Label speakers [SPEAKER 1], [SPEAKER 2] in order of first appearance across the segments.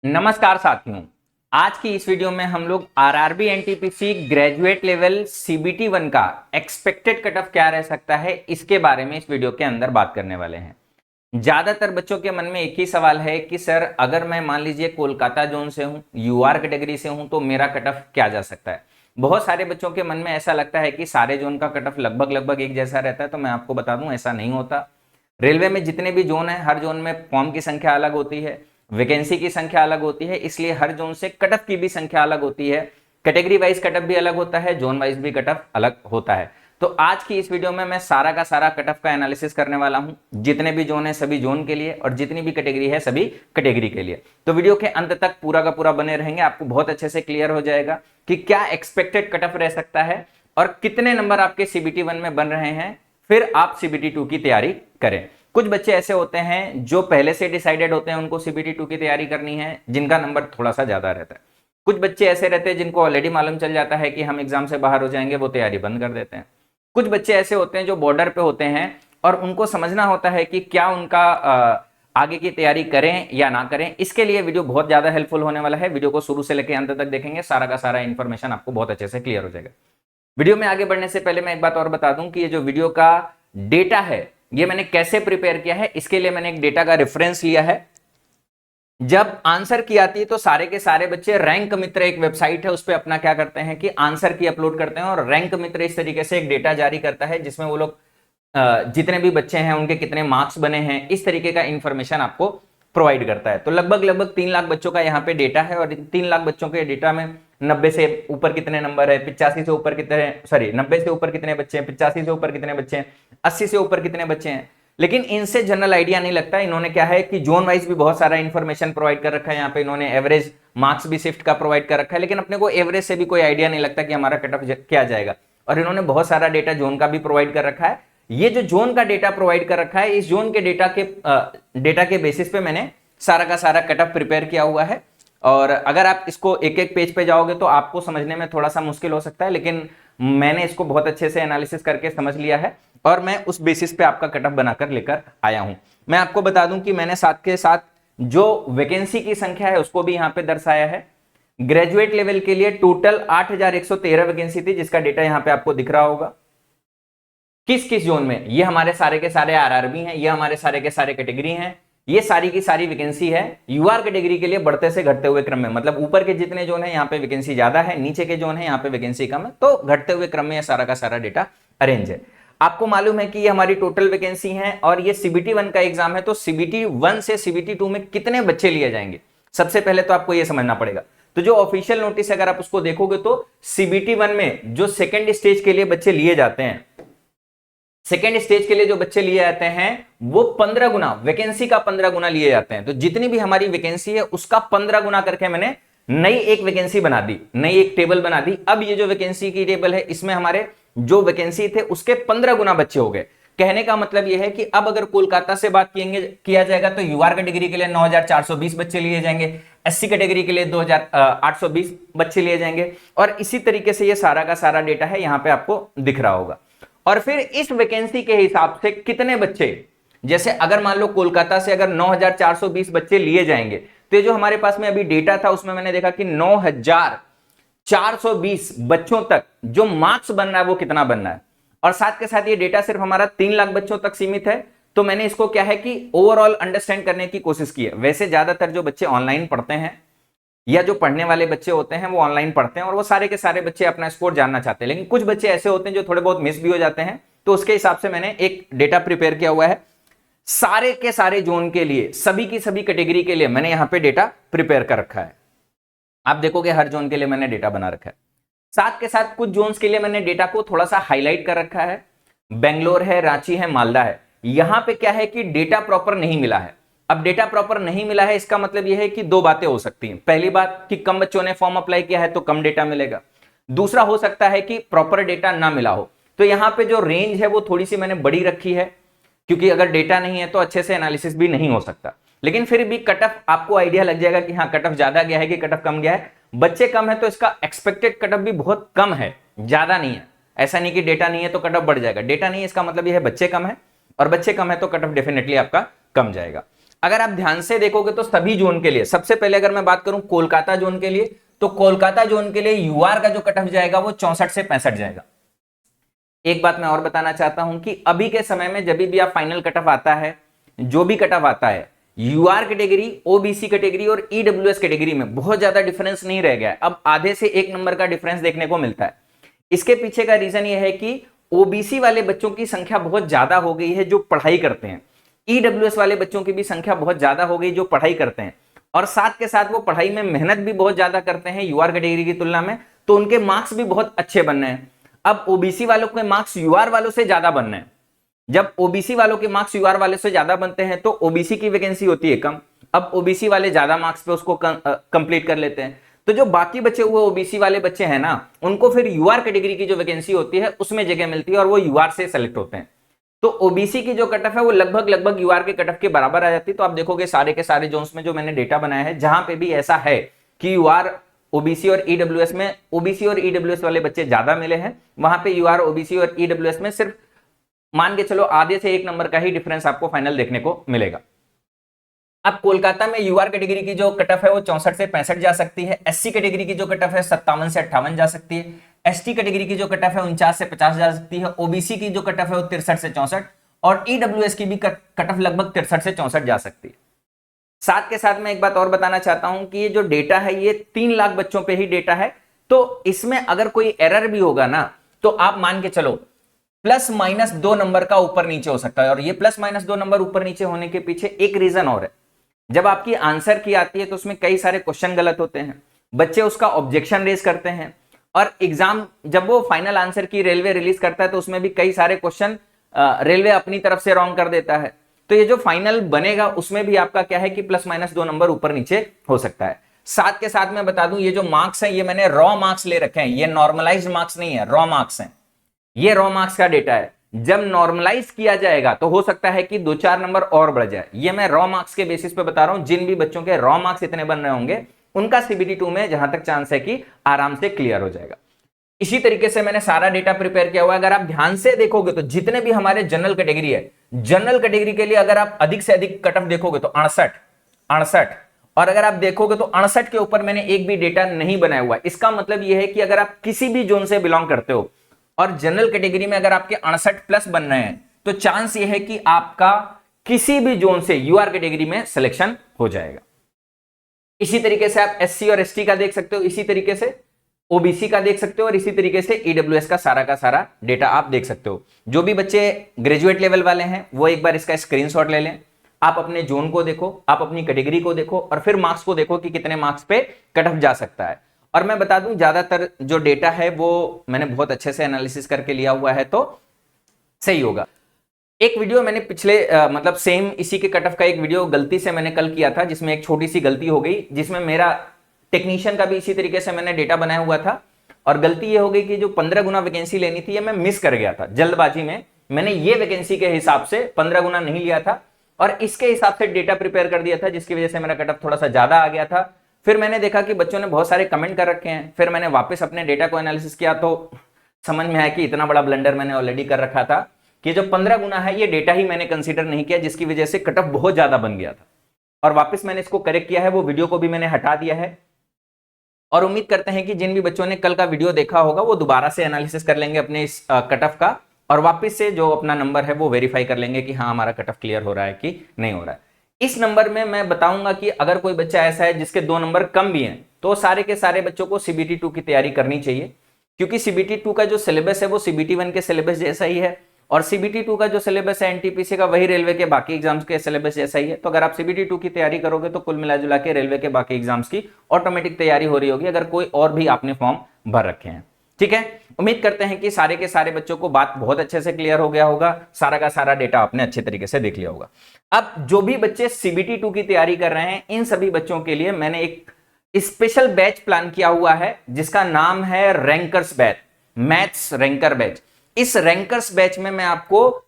[SPEAKER 1] नमस्कार साथियों। आज की इस वीडियो में हम लोग RRB NTPC graduate level CBT 1 का एक्सपेक्टेड कट ऑफ क्या रह सकता है इसके बारे में इस वीडियो के अंदर बात करने वाले हैं। ज्यादातर बच्चों के मन में एक ही सवाल है कि सर अगर मैं मान लीजिए कोलकाता जोन से हूं, यूआर कैटेगरी से हूं, तो मेरा कट ऑफ क्या जा सकता है। बहुत सारे बच्चों के मन में ऐसा लगता है कि सारे जोन का कट ऑफ लगभग लगभग एक जैसा रहता है, तो मैं आपको बता दूं ऐसा नहीं होता। रेलवे में जितने भी जोन है, हर जोन में फॉर्म की संख्या अलग होती है, वैकेंसी की संख्या अलग होती है, इसलिए हर जोन से कट ऑफ की भी संख्या अलग होती है। कैटेगरी वाइज कट ऑफ भी अलग होता है, जोन वाइज भी कट ऑफ अलग होता है। तो आज की इस वीडियो में मैं सारा का सारा कट ऑफ का एनालिसिस करने वाला हूं, जितने भी जोन है सभी जोन के लिए और जितनी भी कैटेगरी है सभी कैटेगरी के लिए। तो वीडियो के अंत तक पूरा का पूरा बने रहेंगे, आपको बहुत अच्छे से क्लियर हो जाएगा कि क्या एक्सपेक्टेड कट ऑफ रह सकता है और कितने नंबर आपके सीबीटी 1 में बन रहे हैं, फिर आप सीबीटी 2 की तैयारी करें। कुछ बच्चे ऐसे होते हैं जो पहले से डिसाइडेड होते हैं उनको सीबीटी 2 की तैयारी करनी है, जिनका नंबर थोड़ा सा ज्यादा रहता है। कुछ बच्चे ऐसे रहते हैं जिनको ऑलरेडी मालूम चल जाता है कि हम एग्जाम से बाहर हो जाएंगे, वो तैयारी बंद कर देते हैं। कुछ बच्चे ऐसे होते हैं जो बॉर्डर पे होते हैं और उनको समझना होता है कि क्या उनका आगे की तैयारी करें या ना करें। इसके लिए वीडियो बहुत ज्यादा हेल्पफुल होने वाला है। वीडियो को शुरू से लेकर अंत तक देखेंगे, सारा का सारा इंफॉर्मेशन आपको बहुत अच्छे से क्लियर हो जाएगा। वीडियो में आगे बढ़ने से पहले मैं एक बात और बता दूं कि ये जो वीडियो का डेटा है ये मैंने कैसे प्रिपेयर किया है। इसके लिए मैंने एक डेटा का रेफरेंस लिया है। जब आंसर की आती है तो सारे के सारे बच्चे रैंक मित्र एक वेबसाइट है, उस पर अपना क्या करते हैं कि आंसर की अपलोड करते हैं और रैंक मित्र इस तरीके से एक डेटा जारी करता है जिसमें वो लोग जितने भी बच्चे हैं उनके कितने मार्क्स बने हैं इस तरीके का इंफॉर्मेशन आपको प्रोवाइड करता है। तो लगभग लगभग 3 लाख बच्चों का यहाँ पे डेटा है और 3 लाख बच्चों के डेटा में 90 से ऊपर कितने नंबर है, 85 से ऊपर कितने, सॉरी 90 से ऊपर कितने बच्चे हैं, 85 से ऊपर कितने बच्चे हैं, 80 से ऊपर कितने बच्चे हैं। लेकिन इनसे जनरल आइडिया नहीं लगता। इन्होंने क्या है कि जोन वाइज भी बहुत सारा इंफॉर्मेशन प्रोवाइड कर रखा है। यहाँ पे इन्होंने एवरेज मार्क्स भी शिफ्ट का प्रोवाइड कर रखा है, लेकिन अपने को एवरेज से भी कोई आइडिया नहीं लगता कि हमारा कट ऑफ क्या जाएगा। और इन्होंने बहुत सारा डेटा जोन का भी प्रोवाइड कर रखा है। ये जो जोन का डेटा प्रोवाइड कर रखा है, इस जोन के डेटा के बेसिस पे मैंने सारा का सारा कट ऑफ प्रिपेयर किया हुआ है। और अगर आप इसको एक एक पेज पे जाओगे तो आपको समझने में थोड़ा सा मुश्किल हो सकता है, लेकिन मैंने इसको बहुत अच्छे से एनालिसिस करके समझ लिया है और मैं उस बेसिस पे आपका कट ऑफ बनाकर लेकर आया हूं। मैं आपको बता दूं कि मैंने साथ के साथ जो वैकेंसी की संख्या है उसको भी यहां पे दर्शाया है। ग्रेजुएट लेवल के लिए टोटल 8113 वैकेंसी थी, जिसका डेटा यहां पे आपको दिख रहा होगा। किस किस जोन में, ये हमारे सारे के सारे आरआरबी हैं, ये हमारे सारे के सारे कैटेगरी हैं, ये सारी की सारी वैकेंसी है यूआर कैटेगरी के लिए बढ़ते से घटते हुए क्रम में। मतलब ऊपर के जितने जोन है यहाँ पे वैकेंसी ज्यादा है, नीचे के जोन है यहाँ पे वैकेंसी कम है, तो घटते हुए क्रम में सारा का सारा डेटा अरेंज है। आपको मालूम है कि ये हमारी टोटल वैकेंसी है और ये सीबीटी 1 का एग्जाम है, तो सीबीटी 1 से सीबीटी 2 में कितने बच्चे लिए जाएंगे सबसे पहले तो आपको ये समझना पड़ेगा। तो जो ऑफिशियल नोटिस अगर आप उसको देखोगे तो सीबीटी 1 में जो सेकेंड स्टेज के लिए बच्चे लिए जाते हैं, सेकेंड स्टेज के लिए जो बच्चे लिए जाते हैं वो 15 गुना, वैकेंसी का 15 गुना लिए जाते हैं। तो जितनी भी हमारी वैकेंसी है उसका 15 गुना करके मैंने नई एक वैकेंसी बना दी, नई एक टेबल बना दी। अब ये जो वैकेंसी की टेबल है इसमें हमारे जो वैकेंसी थे उसके 15 गुना बच्चे हो गए। कहने का मतलब यह है कि अब अगर कोलकाता से बात किया जाएगा तो यूआर कैटेगरी के लिए 9420 बच्चे लिए जाएंगे, एससी कैटेगरी के लिए 2820 बच्चे लिए जाएंगे और इसी तरीके से ये सारा का सारा डेटा है यहां पे आपको दिख रहा होगा। और फिर इस वैकेंसी के हिसाब से कितने बच्चे, जैसे अगर मान लो कोलकाता से अगर 9420 बच्चे लिए जाएंगे तो ये जो हमारे पास में अभी डेटा था उसमें मैंने देखा कि 9420 बच्चों तक जो मार्क्स बन रहा है वो कितना बन रहा है। और साथ के साथ ये डेटा सिर्फ हमारा 3 लाख बच्चों तक सीमित है, तो मैंने इसको क्या है कि ओवरऑल अंडरस्टैंड करने की कोशिश की है। वैसे ज्यादातर जो बच्चे ऑनलाइन पढ़ते हैं या जो पढ़ने वाले बच्चे होते हैं वो ऑनलाइन पढ़ते हैं और वो सारे के सारे बच्चे अपना स्कोर जानना चाहते हैं, लेकिन कुछ बच्चे ऐसे होते हैं जो थोड़े बहुत मिस भी हो जाते हैं। तो उसके हिसाब से मैंने एक डेटा प्रिपेयर किया हुआ है सारे के सारे जोन के लिए, सभी की सभी कैटेगरी के लिए मैंने यहां पे डेटा प्रिपेयर कर रखा है। आप देखोगे हर जोन के लिए मैंने डेटा बना रखा है। साथ के साथ कुछ जोन्स के लिए मैंने डेटा को थोड़ा सा हाईलाइट कर रखा है। बेंगलोर है, रांची है, मालदा है, यहां पे क्या है कि डेटा प्रॉपर नहीं मिला है। अब डेटा प्रॉपर नहीं मिला है इसका मतलब यह है कि दो बातें हो सकती हैं। पहली बात कि कम बच्चों ने फॉर्म अप्लाई किया है तो कम डेटा मिलेगा। दूसरा हो सकता है कि प्रॉपर डेटा ना मिला हो। तो यहां पे जो रेंज है वो थोड़ी सी मैंने बड़ी रखी है, क्योंकि अगर डेटा नहीं है तो अच्छे से एनालिसिस भी नहीं हो सकता। लेकिन फिर भी कट ऑफ आपको आइडिया लग जाएगा कि हाँ कट ऑफ ज्यादा गया है कि कट ऑफ कम गया है। बच्चे कम है तो इसका एक्सपेक्टेड कट ऑफ भी बहुत कम है, ज्यादा नहीं है। ऐसा नहीं कि डेटा नहीं है तो कट ऑफ बढ़ जाएगा, डेटा नहीं है इसका मतलब यह है बच्चे कम है, और बच्चे कम है तो कट ऑफ डेफिनेटली आपका कम जाएगा। अगर आप ध्यान से देखोगे तो सभी जोन के लिए, सबसे पहले अगर मैं बात करूं कोलकाता जोन के लिए, तो कोलकाता जोन के लिए यूआर का जो कट ऑफ जाएगा वो 64 से 65 जाएगा। एक बात मैं और बताना चाहता हूं कि अभी के समय में जब भी आप फाइनल कट ऑफ आता है, जो भी कट ऑफ आता है, यूआर कैटेगरी, ओबीसी कैटेगरी और ईडब्ल्यूएस कैटेगरी में बहुत ज्यादा डिफरेंस नहीं रह गया है। अब आधे से 1 नंबर का डिफरेंस देखने को मिलता है। इसके पीछे का रीजन यह है कि ओबीसी वाले बच्चों की संख्या बहुत ज्यादा हो गई है जो पढ़ाई करते हैं, ईडब्ल्यूएस वाले बच्चों की भी संख्या बहुत ज्यादा हो गई जो पढ़ाई करते हैं, और साथ के साथ वो पढ़ाई में मेहनत भी बहुत ज्यादा करते हैं यूआर कैटेगरी की तुलना में, तो उनके मार्क्स भी बहुत अच्छे बन रहे हैं। अब ओबीसी वालों के मार्क्स यूआर वालों से ज्यादा बन रहे हैं। जब ओबीसी वालों के मार्क्स यूआर वाले से ज्यादा बनते हैं तो ओबीसी की वैकेंसी होती है कम, अब ओबीसी वाले ज्यादा मार्क्स पे उसको कंप्लीट कर लेते हैं, तो जो बाकी बचे हुए ओबीसी वाले बच्चे हैं ना, उनको फिर यूआर कैटेगरी की जो वैकेंसी होती है उसमें जगह मिलती है और वो यूआर से सेलेक्ट होते हैं। तो ओबीसी की जो कट ऑफ है वो लगभग यूआर के कट ऑफ के बराबर आ जाती है। तो आप देखोगे सारे के सारे जोन्स में जो मैंने डेटा बनाया है, जहां पे भी ऐसा है कि यूआर ओबीसी और ईडब्ल्यूएस में, ओबीसी और ईडब्ल्यूएस वाले बच्चे ज्यादा मिले हैं, वहां पे यूआर ओबीसी और ईडब्ल्यूएस में सिर्फ मान के चलो आधे से 1 नंबर का ही डिफरेंस आपको फाइनल देखने को मिलेगा। अब कोलकाता में यूआर कैटेगरी की जो कट ऑफ है वो 64 से 65 जा सकती है, एससी कैटेगरी की जो कट ऑफ है 57 से 58 जा सकती है, एसटी कैटेगरी की जो कट ऑफ है 49 से 50 जा सकती है, ओबीसी की जो कट ऑफ है वो 63 से 64, और ईडब्ल्यूएस की भी कट ऑफ लगभग 63 से 64 जा सकती है। साथ के साथ मैं एक बात और बताना चाहता हूं कि ये जो डेटा है ये 3 लाख बच्चों पे ही डेटा है, तो इसमें अगर कोई एरर भी होगा ना तो आप मान के चलो +- 2 नंबर का ऊपर नीचे हो सकता है। और ये +- 2 नंबर ऊपर नीचे होने के पीछे एक रीजन और है, जब आपकी आंसर की आती है तो उसमें कई सारे क्वेश्चन गलत होते हैं, बच्चे उसका ऑब्जेक्शन रेज करते हैं, और एग्जाम जब वो फाइनल आंसर की रेलवे रिलीज करता है तो उसमें भी कई सारे क्वेश्चन रेलवे अपनी तरफ से रॉन्ग कर देता है। तो ये जो फाइनल बनेगा उसमें भी आपका क्या है कि +- 2 नंबर ऊपर नीचे हो सकता है। साथ के साथ मैं बता दूं ये जो मार्क्स है ये मैंने रॉ मार्क्स ले रखे हैं, ये नॉर्मलाइज्ड मार्क्स नहीं है, रॉ मार्क्स हैं। ये रॉ मार्क्स का डेटा है, जब नॉर्मलाइज किया जाएगा तो हो सकता है कि 2-4 नंबर और बढ़ जाए। ये मैं रॉ मार्क्स के बेसिस पे बता रहा हूं, जिन भी बच्चों के रॉ मार्क्स इतने बन रहे होंगे उनका सीबीटी 2 में जहां तक चांस है कि आराम से क्लियर हो जाएगा। इसी तरीके से मैंने सारा डेटा प्रिपेयर किया हुआ है। अगर आप ध्यान से देखोगे तो जितने भी हमारे जनरल कैटेगरी है, जनरल कैटेगरी के लिए अगर आप अधिक से अधिक कट ऑफ देखोगे तो 68, और अगर आप देखोगे तो 68 के ऊपर मैंने एक भी डेटा नहीं बनाया हुआ। इसका मतलब यह है कि अगर आप किसी भी जोन से बिलोंग करते हो और जनरल कैटेगरी में अगर आपके 68+ बन रहे हैं तो चांस यह है कि आपका किसी भी जोन से यूआर कैटेगरी में सिलेक्शन हो जाएगा। इसी तरीके से आप एससी और एसटी का देख सकते हो, इसी तरीके से ओबीसी का देख सकते हो, और इसी तरीके से ईडब्ल्यूएस का सारा डेटा आप देख सकते हो। जो भी बच्चे ग्रेजुएट लेवल वाले हैं वो एक बार इसका स्क्रीनशॉट ले लें, आप अपने जोन को देखो, आप अपनी कैटेगरी को देखो, और फिर मार्क्स को देखो कि कितने मार्क्स पे कट ऑफ जा सकता है। और मैं बता दूं ज्यादातर जो डेटा है वो मैंने बहुत अच्छे से एनालिसिस करके लिया हुआ है, तो सही होगा। एक वीडियो मैंने पिछले मतलब सेम इसी के कट ऑफ का एक वीडियो गलती से मैंने कल किया था, जिसमें एक छोटी सी गलती हो गई, जिसमें मेरा टेक्नीशियन का भी इसी तरीके से मैंने डेटा बनाया हुआ था, और गलती ये हो गई कि जो 15 गुना वैकेंसी लेनी थी ये मैं मिस कर गया था जल्दबाजी में। मैंने ये वैकेंसी के हिसाब से 15 गुना नहीं लिया था और इसके हिसाब से डेटा प्रिपेयर कर दिया था, जिसकी वजह से मेरा कट ऑफ थोड़ा सा ज्यादा आ गया था। फिर मैंने देखा कि बच्चों ने बहुत सारे कमेंट कर रखे हैं, फिर मैंने वापस अपने डेटा को एनालिसिस किया तो समझ में आया कि इतना बड़ा ब्लंडर मैंने ऑलरेडी कर रखा था कि जो 15 गुना है ये डेटा ही मैंने कंसीडर नहीं किया, जिसकी वजह से कट ऑफ बहुत ज्यादा बन गया था। और वापस मैंने इसको करेक्ट किया है, वो वीडियो को भी मैंने हटा दिया है, और उम्मीद करते हैं कि जिन भी बच्चों ने कल का वीडियो देखा होगा वो दोबारा से एनालिसिस कर लेंगे अपने इस कट ऑफ का, और वापस से जो अपना नंबर है वो वेरीफाई कर लेंगे कि हाँ हमारा कट ऑफ क्लियर हो रहा है कि नहीं हो रहा है। इस नंबर में मैं बताऊंगा कि अगर कोई बच्चा ऐसा है जिसके 2 नंबर कम भी हैं तो सारे के सारे बच्चों को सीबीटी 2 की तैयारी करनी चाहिए, क्योंकि सीबीटी 2 का जो सिलेबस है वो सीबीटी 1 के सिलेबस जैसा ही है, और सीबीटी 2 का जो सिलेबस है एनटीपीसी का वही रेलवे के बाकी एग्जाम्स के सिलेबस जैसा ही है। तो अगर आप सीबीटी 2 की तैयारी करोगे तो कुल मिला जुला के रेलवे के बाकी एग्जाम्स की ऑटोमेटिक तैयारी हो रही होगी, अगर कोई और भी आपने फॉर्म भर रखे हैं। ठीक है, उम्मीद करते हैं कि सारे के सारे बच्चों को बात बहुत अच्छे से क्लियर हो गया होगा, सारा का सारा डेटा आपने अच्छे तरीके से देख लिया होगा। अब जो भी बच्चे सीबीटी 2 की तैयारी कर रहे हैं इन सभी बच्चों के लिए मैंने एक स्पेशल बैच प्लान किया हुआ है जिसका नाम है rankers batch, maths ranker batch. इस रैंकर्स बैच में मैं आपको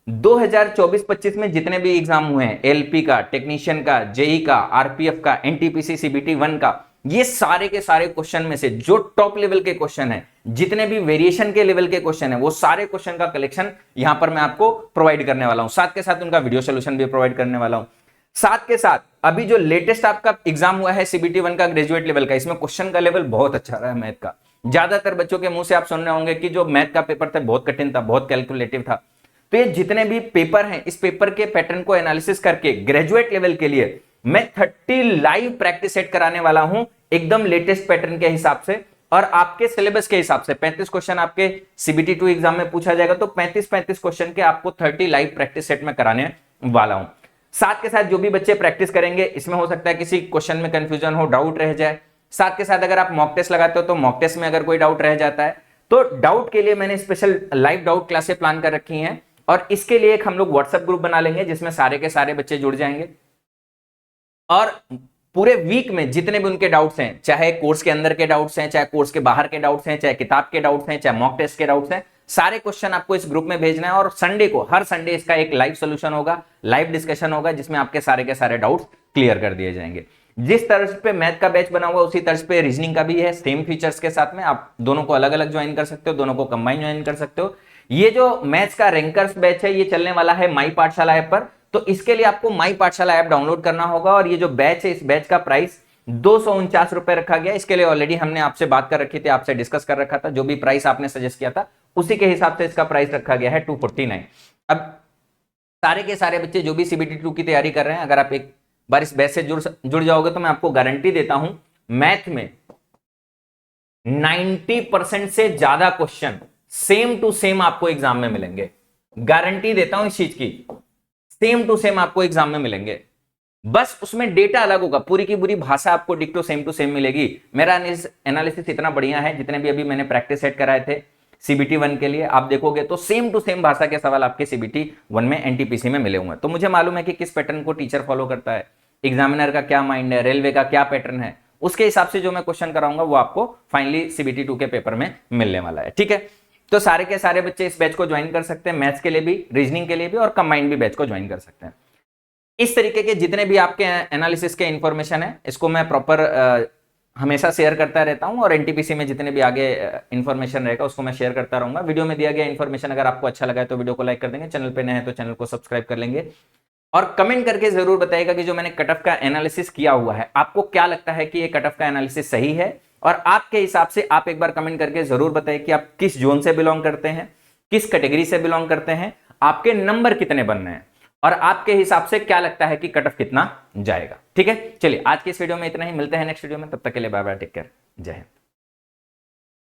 [SPEAKER 1] 2024-25 में जितने भी एग्जाम हुए हैं, एलपी का, टेक्नीशियन का, जेई का, आरपीएफ का, एनटीपीसी सीबीटी 1 का, ये सारे के सारे क्वेश्चन में से जो टॉप लेवल के क्वेश्चन है, जितने भी वेरिएशन के लेवल के क्वेश्चन है, वो सारे क्वेश्चन का कलेक्शन यहां पर मैं आपको प्रोवाइड करने वाला हूं, साथ के साथ उनका वीडियो सोल्यूशन भी प्रोवाइड करने वाला हूं। साथ के साथ अभी जो लेटेस्ट आपका एग्जाम हुआ है सीबीटी 1 का ग्रेजुएट लेवल का, इसमें क्वेश्चन का लेवल बहुत अच्छा रहा है मैथ का। ज्यादातर बच्चों के मुंह से आप सुन रहे होंगे कि जो मैथ का पेपर था बहुत कठिन था, बहुत कैलकुलेटिव था। तो ये जितने भी पेपर हैं, इस पेपर के पैटर्न को एनालिसिस करके ग्रेजुएट लेवल के लिए मैं 30 लाइव प्रैक्टिस सेट कराने वाला हूं, एकदम लेटेस्ट पैटर्न के हिसाब से और आपके सिलेबस के हिसाब से। 35 क्वेश्चन आपके सीबीटी 2 एग्जाम में पूछा जाएगा, तो 35 क्वेश्चन के आपको 30 लाइव प्रैक्टिस सेट में कराने वाला हूं। साथ के साथ जो भी बच्चे प्रैक्टिस करेंगे, इसमें हो सकता है किसी क्वेश्चन में कंफ्यूजन हो, डाउट रह जाए। साथ के साथ अगर आप मॉक टेस्ट लगाते हो तो मॉक टेस्ट में अगर कोई डाउट रह जाता है तो डाउट के लिए मैंने special live doubt classes plan कर रखी हैं, और इसके लिए एक हम लोग व्हाट्सएप ग्रुप बना लेंगे जिसमें सारे के सारे बच्चे जुड़ जाएंगे। और पूरे वीक में जितने भी उनके डाउट्स हैं, चाहे कोर्स के अंदर के डाउट्स हैं, चाहे कोर्स के बाहर के डाउट्स हैं, चाहे किताब के डाउट्स हैं, चाहे मॉक टेस्ट के डाउट्स हैं, सारे क्वेश्चन आपको इस ग्रुप में भेजना है। और संडे को, हर संडे इसका एक लाइव सोल्यूशन होगा, लाइव डिस्कशन होगा, जिसमें आपके सारे के सारे डाउट्स क्लियर कर दिए जाएंगे। जिस तर्ज पे मैथ का बैच बना हुआ उसी तर्ज पे रीजनिंग का भी है, सेम फीचर्स के साथ में। आप दोनों को अलग अलग ज्वाइन कर सकते हो, दोनों को कंबाइन ज्वाइन कर सकते हो। ये जो मैथ्स का रैंकर्स बैच है ये चलने वाला है माई पाठशाला ऐप पर, तो इसके लिए आपको माई पाठशाला ऐप डाउनलोड करना होगा। और ये जो बैच है, इस बैच का प्राइस 249 रुपए रखा गया। इसके लिए ऑलरेडी हमने आपसे बात कर रखी थी, आपसे डिस्कस कर रखा था, जो भी प्राइस आपने सजेस्ट किया था उसी के हिसाब से इसका प्राइस रखा गया है 249। अब सारे के सारे बच्चे जो भी सीबीटी 2 की तैयारी कर रहे हैं, अगर आप एक बार इस बैच से जुड़ जाओगे तो मैं आपको गारंटी देता हूं मैथ में 90% से ज्यादा क्वेश्चन सेम टू सेम आपको एग्जाम में मिलेंगे। गारंटी देता हूं इस चीज की, सेम टू सेम आपको एग्जाम में मिलेंगे। बस उसमें डेटा अलग होगा, पूरी की पूरी भाषा आपको डिक्टो सेम टू सेम मिलेगी। मेरा एनालिसिस इतना बढ़िया है, जितने भी अभी मैंने प्रैक्टिस सेट कराए थे सीबीटी 1 के लिए, आप देखोगे तो सेम टू सेम भाषा के सवाल आपके सीबीटी 1 में एनटीपीसी में मिले हुए हैं। तो मुझे मालूम है कि किस पैटर्न को टीचर फॉलो करता है, एग्जामिनर का क्या माइंड है, रेलवे का क्या पैटर्न है, उसके हिसाब से जो मैं क्वेश्चन कराऊंगा वो आपको फाइनली सीबीटी 2 के पेपर में मिलने वाला है। ठीक है, तो सारे के सारे बच्चे इस बैच को ज्वाइन कर सकते हैं, मैथ्स के लिए भी, रीजनिंग के लिए भी, और कंबाइंड भी बैच को ज्वाइन कर सकते हैं। इस तरीके के जितने भी आपके एनालिसिस के इंफॉर्मेशन है, इसको मैं प्रॉपर हमेशा शेयर करता रहता हूं, और एनटीपीसी में जितने भी आगे इंफॉर्मेशन रहेगा उसको मैं शेयर करता रहूंगा। वीडियो में दिया गया इंफॉर्मेशन अगर आपको अच्छा लगा है तो वीडियो को लाइक कर देंगे, चैनल पे नए हैं तो चैनल को सब्सक्राइब कर लेंगे, और कमेंट करके जरूर बताइएगा कि जो मैंने कट ऑफ का एनालिसिस किया हुआ है, आपको क्या लगता है कि ये कट ऑफ का एनालिसिस सही है। और आपके हिसाब से आप एक बार कमेंट करके जरूर बताइए कि आप किस जोन से बिलोंग करते हैं, किस कैटेगरी से बिलोंग करते हैं, आपके नंबर कितने बनने हैं, और आपके हिसाब से क्या लगता है कि कट ऑफ कितना जाएगा। ठीक है, चलिए आज की इस वीडियो में इतना ही, मिलते हैं नेक्स्ट वीडियो में, तब तक के लिए बाय बाय, टेक केयर, जय हिंद।